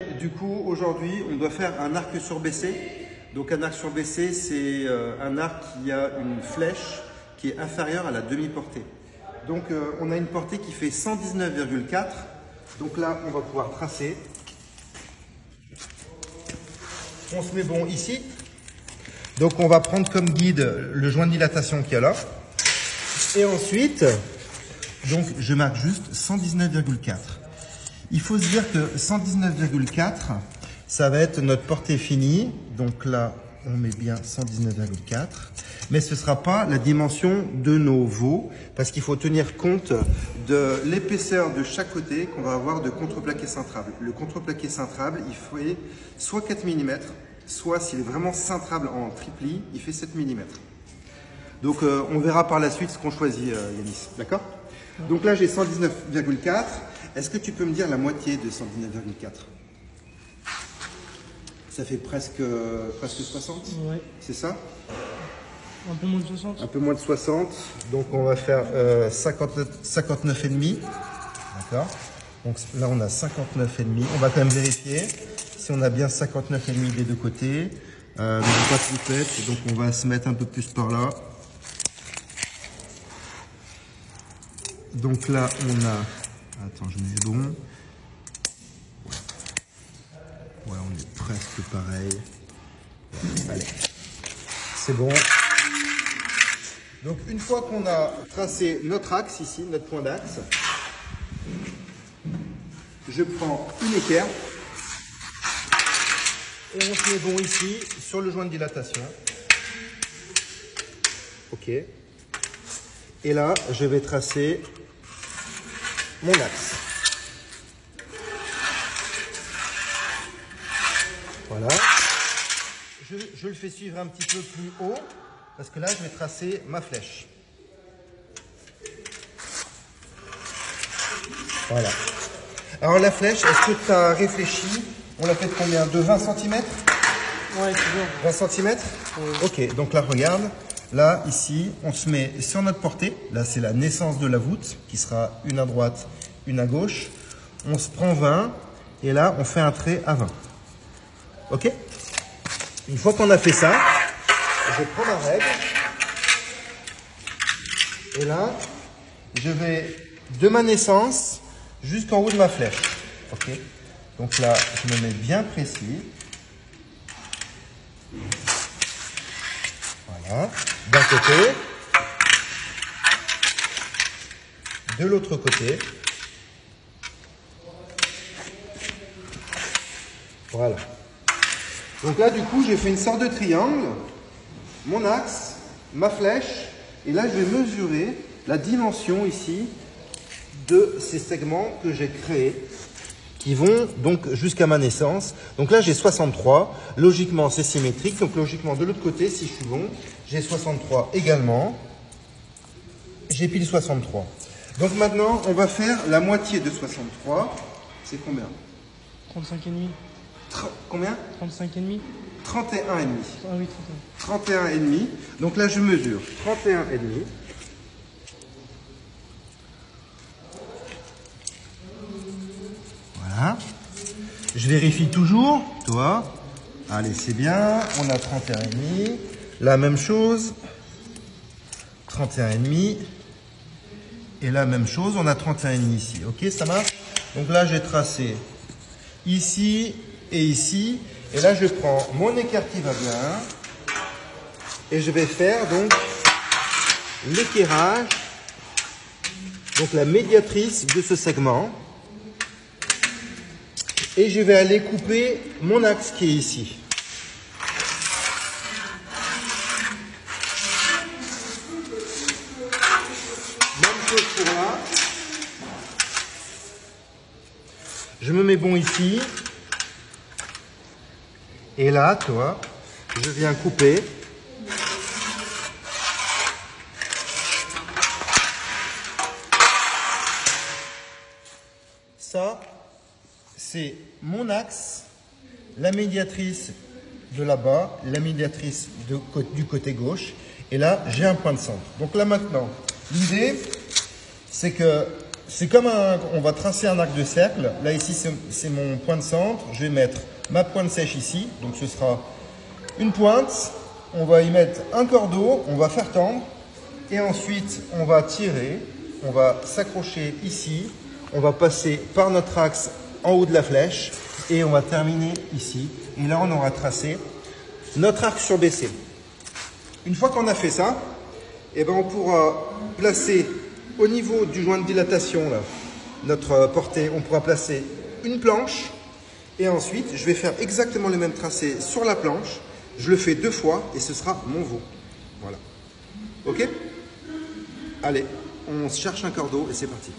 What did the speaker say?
Du coup, aujourd'hui, on doit faire un arc surbaissé. Donc un arc surbaissé, c'est un arc qui a une flèche qui est inférieure à la demi-portée. Donc on a une portée qui fait 119,4. Donc là, on va pouvoir tracer. On se met bon ici. Donc on va prendre comme guide le joint de dilatation qu'il y a là. Et ensuite, donc je marque juste 119,4. Il faut se dire que 119,4, ça va être notre portée finie. Donc là, on met bien 119,4. Mais ce ne sera pas la dimension de nos veaux, parce qu'il faut tenir compte de l'épaisseur de chaque côté qu'on va avoir de contreplaqué cintrable. Le contreplaqué cintrable, il fait soit 4 mm, soit s'il est vraiment cintrable en tripli, il fait 7 mm. Donc on verra par la suite ce qu'on choisit, Yanis. D'accord? Donc là, j'ai 119,4. Est-ce que tu peux me dire la moitié de 119,4? Ça fait presque 60? Ouais. C'est ça? Un peu moins de 60. Un peu moins de 60. Donc on va faire 59,5. D'accord? Donc là, on a 59,5. On va quand même vérifier si on a bien 59,5 des deux côtés. Mais pas tout fait. Donc on va se mettre un peu plus par là. Donc là, on a... Attends, je mets bon. Ouais, on est presque pareil. Allez, c'est bon. Donc, une fois qu'on a tracé notre axe ici, notre point d'axe, je prends une équerre et on se met bon ici sur le joint de dilatation. Ok. Et là, je vais tracer mon axe. Voilà. Je le fais suivre un petit peu plus haut parce que là, je vais tracer ma flèche. Voilà. Alors la flèche, est-ce que tu as réfléchi? On l'a fait de combien? De 20 cm? Ouais, toujours. 20 cm? Ouais. Ok, donc là, regarde. Là, ici, on se met sur notre portée. Là, c'est la naissance de la voûte, qui sera une à droite, une à gauche. On se prend 20, et là, on fait un trait à 20. Ok? Une fois qu'on a fait ça, je prends ma règle. Et là, je vais de ma naissance jusqu'en haut de ma flèche. Ok? Donc là, je me mets bien précis. Voilà. D'un côté, de l'autre côté. Voilà. Donc là, du coup, j'ai fait une sorte de triangle, mon axe, ma flèche, et là, je vais mesurer la dimension ici de ces segments que j'ai créés, qui vont donc jusqu'à ma naissance. Donc là, j'ai 63. Logiquement, c'est symétrique. Donc logiquement, de l'autre côté, si je suis bon, j'ai 63 également. J'ai pile 63. Donc maintenant, on va faire la moitié de 63. C'est combien? 35,5. Combien? 35,5. 31,5. Ah oui, 31,5. Donc là, je mesure 31,5. Voilà. Je vérifie toujours, toi. Allez, c'est bien. On a 31,5. La même chose. 31,5. Et la même chose, on a 31,5 ici. Ok, ça marche? Donc là, j'ai tracé ici et ici. Et là, je prends mon équerre qui va bien. Et je vais faire donc l'équerrage, donc la médiatrice de ce segment. Et je vais aller couper mon axe qui est ici. Même chose pour là. Je me mets bon ici. Et là, tu vois, je viens couper. Ça, c'est mon axe, la médiatrice de là-bas, la médiatrice du côté gauche. Et là, j'ai un point de centre. Donc là maintenant, l'idée, c'est que c'est comme on va tracer un arc de cercle. Là, ici, c'est mon point de centre. Je vais mettre ma pointe sèche ici. Donc, ce sera une pointe. On va y mettre un cordeau. On va faire tendre. Et ensuite, on va tirer. On va s'accrocher ici. On va passer par notre axe en haut de la flèche. Et on va terminer ici. Et là, on aura tracé notre arc surbaissé. Une fois qu'on a fait ça, eh ben, on pourra placer au niveau du joint de dilatation, là, notre portée, on pourra placer une planche. Et ensuite, je vais faire exactement le même tracé sur la planche. Je le fais 2 fois et ce sera mon veau. Voilà. Ok? Allez, on cherche un cordeau et c'est parti.